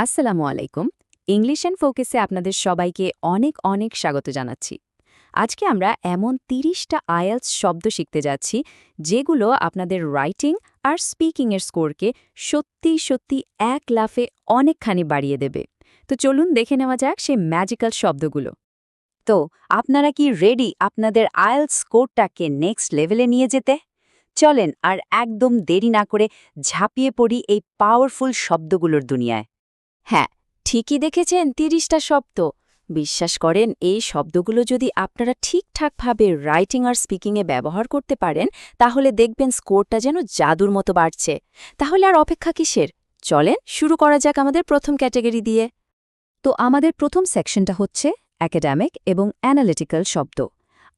আসসালামু আলাইকুম। English and ফোকাসে আপনাদের সবাইকে অনেক অনেক স্বাগত জানাচ্ছি। আজকে আমরা এমন ৩০টা আইএলটিএস শব্দ শিখতে যাচ্ছি যেগুলো আপনাদের রাইটিং আর স্পিকিংয়ের স্কোরকে সত্যি সত্যি এক লাফে অনেকখানি বাড়িয়ে দেবে। তো চলুন দেখে নেওয়া যাক সেই ম্যাজিক্যাল শব্দগুলো। তো আপনারা কি রেডি আপনাদের আইএলটিএস স্কোরটাকে নেক্সট লেভেলে নিয়ে যেতে? চলেন আর একদম দেরি না করে ঝাঁপিয়ে পড়ি এই পাওয়ারফুল শব্দগুলোর দুনিয়ায়। হ্যাঁ, ঠিকই দেখেছেন ৩০টা শব্দ। বিশ্বাস করেন এই শব্দগুলো যদি আপনারা ঠিকঠাকভাবে রাইটিং আর স্পিকিংয়ে ব্যবহার করতে পারেন তাহলে দেখবেন স্কোরটা যেন জাদুর মতো বাড়ছে। তাহলে আর অপেক্ষা কিসের? চলেন শুরু করা যাক আমাদের প্রথম ক্যাটেগরি দিয়ে। তো আমাদের প্রথম সেকশনটা হচ্ছে অ্যাকাডেমিক এবং অ্যানালিটিক্যাল শব্দ।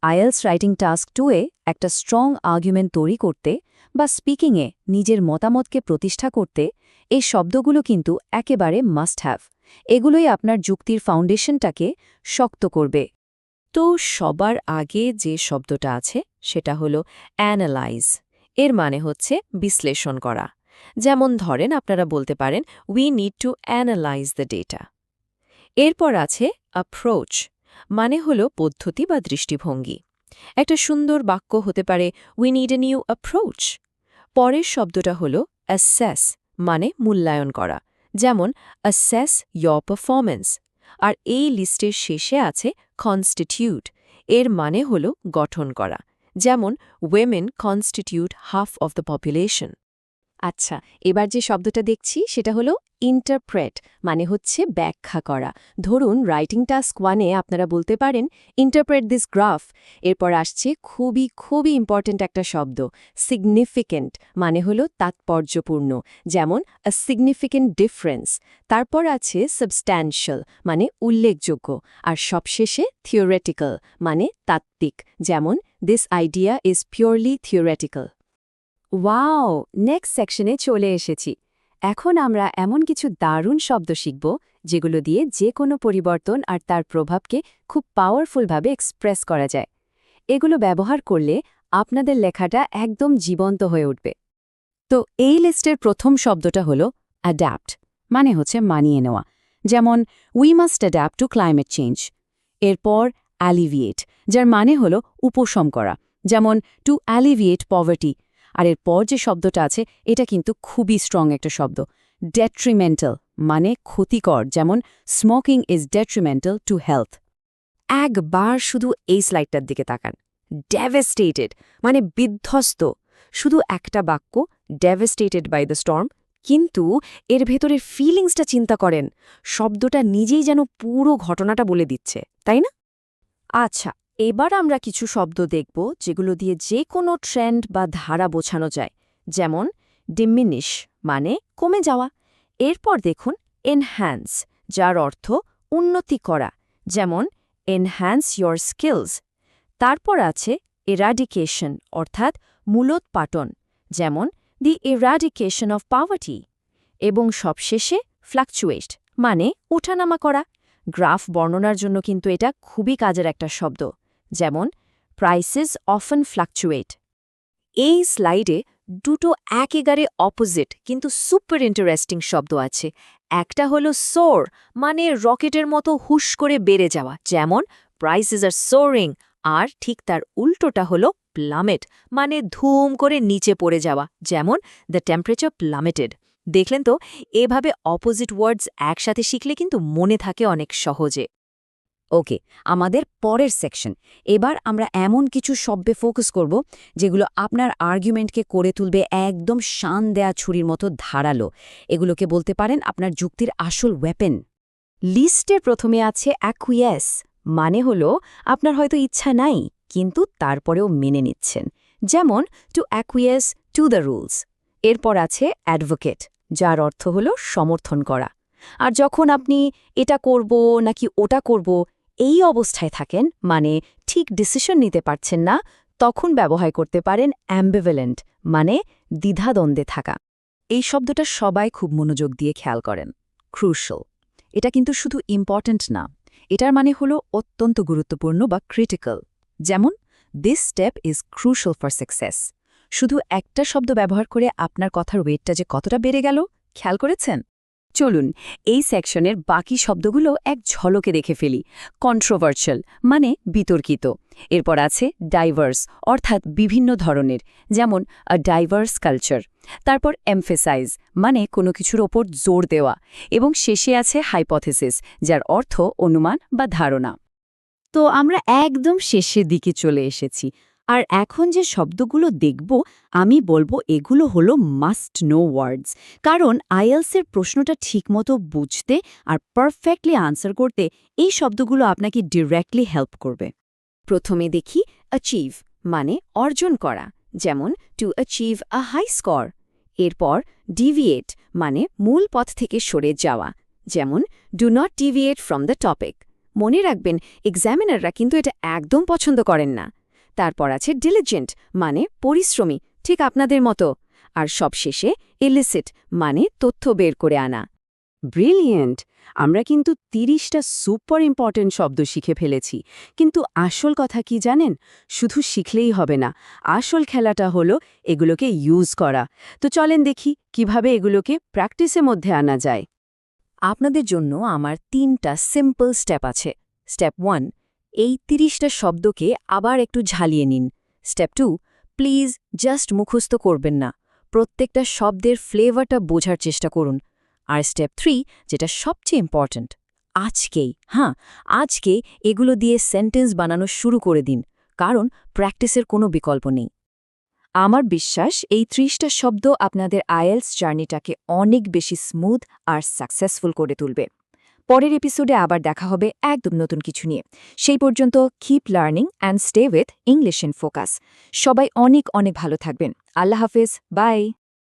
আইএলটিএস রাইটিং টাস্ক 2-এ একটা স্ট্রং আর্গুমেন্ট তৈরি করতে বা স্পিকিংয়ে নিজের মতামতকে প্রতিষ্ঠা করতে এই শব্দগুলো কিন্তু একেবারে মাস্ট হ্যাভ। এগুলোই আপনার যুক্তির ফাউন্ডেশনটাকে শক্ত করবে। তো সবার আগে যে শব্দটা আছে সেটা হলো অ্যানালাইজ। এর মানে হচ্ছে বিশ্লেষণ করা। যেমন ধরেন আপনারা বলতে পারেন we need to analyse the data. এরপর আছে অ্যাপ্রোচ, মানে হলো পদ্ধতি বা দৃষ্টিভঙ্গি। একটা সুন্দর বাক্য হতে পারে we need a new approach. পরের শব্দটা হলো অ্যাসেস, মানে মূল্যায়ন করা। যেমন অ্যাসেস ইয়োর পারফরম্যান্স। আর এই লিস্টের শেষে আছে কনস্টিটিউট। এর মানে হলো গঠন করা। যেমন women constitute half of the population. আচ্ছা, এবার যে শব্দটা দেখছি সেটা হলো ইন্টারপ্রেট, মানে হচ্ছে ব্যাখ্যা করা। ধরুন রাইটিং টাস্ক 1-এ আপনারা বলতে পারেন ইন্টারপ্রেট দিস গ্রাফ। এরপর আসছে খুবই খুবই ইম্পর্ট্যান্ট একটা শব্দ, সিগনিফিক্যান্ট, মানে হলো তাৎপর্যপূর্ণ। যেমন আ সিগনিফিক্যান্ট ডিফারেন্স। তারপর আছে সাবস্ট্যান্সিয়াল, মানে উল্লেখযোগ্য। আর সবশেষে থিওরেটিক্যাল, মানে তাত্ত্বিক। যেমন this idea is purely theoretical. Wow, next সেকশনে চলে এসেছি। এখন আমরা এমন কিছু দারুণ শব্দ শিখব যেগুলো দিয়ে যে কোনো পরিবর্তন আর তার প্রভাবকে খুব পাওয়ারফুলভাবে এক্সপ্রেস করা যায়। এগুলো ব্যবহার করলে আপনাদের লেখাটা একদম জীবন্ত হয়ে উঠবে। তো এই লিস্টের প্রথম শব্দটা হলো অ্যাডাপ্ট, মানে হচ্ছে মানিয়ে নেওয়া। যেমন we must adapt two climate change. এরপর অ্যালিভিয়েট, যার মানে হলো উপশম করা। যেমন টু অ্যালিভিয়েট পভার্টি। আর এরপর যে শব্দটা আছে এটা কিন্তু খুবই স্ট্রং একটা শব্দ, ডেট্রিমেন্টাল, মানে ক্ষতিকর। যেমন smoking is detrimental to health. একবার শুধু এই স্লাইডটার দিকে তাকান, ডেভাস্টেটেড, মানে বিধ্বস্ত। শুধু একটা বাক্য, ডেভাস্টেটেড বাই দ্য স্টর্ম, কিন্তু এর ভেতরের ফিলিংসটা চিন্তা করেন। শব্দটা নিজেই যেন পুরো ঘটনাটা বলে দিচ্ছে, তাই না? আচ্ছা, এবার আমরা কিছু শব্দ দেখব যেগুলো দিয়ে যে কোনো ট্রেন্ড বা ধারা বোঝানো যায়। যেমন ডিমিনিশ, মানে কমে যাওয়া। এরপর দেখুন এনহ্যান্স, যার অর্থ উন্নতি করা। যেমন এনহ্যান্স ইয়োর স্কিলস। তারপর আছে এরাডিকেশন, অর্থাৎ মূলোৎপাটন। যেমন দি এরাডিকেশন অফ পাভার্টি। এবং সবশেষে ফ্লাকচুয়েট, মানে ওঠানামা করা। গ্রাফ বর্ণনার জন্য কিন্তু এটা খুবই কাজের একটা শব্দ। যেমন প্রাইসেস অফেন ফ্লাকচুয়েট। এই স্লাইডে দুটো একেবারে অপোজিট কিন্তু সুপার ইন্টারেস্টিং শব্দ আছে। একটা হলো সোর, মানে রকেটের মতো হুশ করে বেড়ে যাওয়া। যেমন প্রাইসেস আর সোরিং। আর ঠিক তার উল্টোটা হলো প্লামেট, মানে ধুম করে নিচে পড়ে যাওয়া। যেমন দ্য টেম্পারেচার প্লামেটেড। দেখলেন তো, এভাবে অপোজিট ওয়ার্ডস একসাথে শিখলে কিন্তু মনে থাকে অনেক সহজে। ওকে, আমাদের পরের সেকশন। এবার আমরা এমন কিছু শব্দে ফোকাস করব যেগুলো আপনার আর্গুমেন্টকে করে তুলবে একদম শান দেয়া ছুরির মতো ধারালো। এগুলোকে বলতে পারেন আপনার যুক্তির আসল ওয়েপেন। লিস্টের প্রথমে আছে অ্যাকুইয়েস, মানে হলো আপনার হয়তো ইচ্ছা নাই কিন্তু তারপরেও মেনে নিচ্ছেন। যেমন টু অ্যাকুইয়েস টু দ্য রুলস। এরপর আছে অ্যাডভোকেট, যার অর্থ হলো সমর্থন করা। আর যখন আপনি এটা করব নাকি ওটা করব এই অবস্থায় থাকেন, মানে ঠিক ডিসিশন নিতে পারছেন না, তখন ব্যবহার করতে পারেন অ্যাম্বিভ্যালেন্ট, মানে দ্বিধাদ্বন্দ্বে থাকা। এই শব্দটা সবাই খুব মনোযোগ দিয়ে খেয়াল করেন। ক্রুশাল, এটা কিন্তু শুধু ইম্পর্ট্যান্ট না, এটার মানে হলো অত্যন্ত গুরুত্বপূর্ণ বা ক্রিটিক্যাল। যেমন this step is crucial for success. শুধু একটা শব্দ ব্যবহার করে আপনার কথার ওয়েটটা যে কতটা বেড়ে গেল, খেয়াল করেছেন? চলুন এই সেকশনের বাকি শব্দগুলো এক ঝলকে দেখে ফেলি। কন্ট্রোভার্সিয়াল মানে বিতর্কিত। এরপর আছে ডাইভার্স অর্থাৎ বিভিন্ন ধরনের, যেমন আ ডাইভার্স কালচার। তারপর এমফেসাইজ মানে কোনো কিছুর ওপর জোর দেওয়া। এবং শেষে আছে হাইপোথেসিস, যার অর্থ অনুমান বা ধারণা। তো আমরা একদম শেষের দিকে চলে এসেছি। আর এখন যে শব্দগুলো দেখব আমি বলবো এগুলো হলো মাস্ট নো ওয়ার্ডস, কারণ আইএলসের প্রশ্নটা ঠিকমতো বুঝতে আর পারফেক্টলি আনসার করতে এই শব্দগুলো আপনাকে ডিরেক্টলি হেল্প করবে। প্রথমে দেখি অ্যাচিভ মানে অর্জন করা, যেমন to achieve a high score. এরপর ডিভিয়েট মানে মূল পথ থেকে সরে যাওয়া, যেমন do not deviate from the topic. মনে রাখবেন এক্সামিনাররা কিন্তু এটা একদম পছন্দ করেন না। তারপর আছে ডিলিজেন্ট মানে পরিশ্রমী, ঠিক আপনাদের মতো। আর সবশেষে ইলিসিট মানে তথ্য বের করে আনা। ব্রিলিয়েন্ট! আমরা কিন্তু 30টা সুপার ইম্পর্ট্যান্ট শব্দ শিখে ফেলেছি। কিন্তু আসল কথা কি জানেন? শুধু শিখলেই হবে না, আসল খেলাটা হলো এগুলোকে ইউজ করা। তো চলেন দেখি কিভাবে এগুলোকে প্র্যাকটিসের মধ্যে আনা যায়। আপনাদের জন্য আমার 3টা সিম্পল স্টেপ আছে। স্টেপ 1, এই 30টা শব্দকে আবার একটু ঝালিয়ে নিন। স্টেপ 2, প্লিজ জাস্ট মুখস্থ করবেন না, প্রত্যেকটা শব্দের ফ্লেভারটা বোঝার চেষ্টা করুন। আর স্টেপ 3, যেটা সবচেয়ে ইম্পর্ট্যান্ট, আজকে এগুলো দিয়ে সেন্টেন্স বানানো শুরু করে দিন, কারণ প্র্যাকটিসের কোনো বিকল্প নেই। আমার বিশ্বাস এই 30টা শব্দ আপনাদের আইএলস জার্নিটাকে অনেক বেশি স্মুথ আর সাকসেসফুল করে তুলবে। পরের এপিসোডে আবার দেখা হবে একদম নতুন কিছু নিয়ে। সেই পর্যন্ত keep learning and stay with English in focus. সবাই অনেক অনেক ভালো থাকবেন। আল্লাহ হাফেজ, বাই।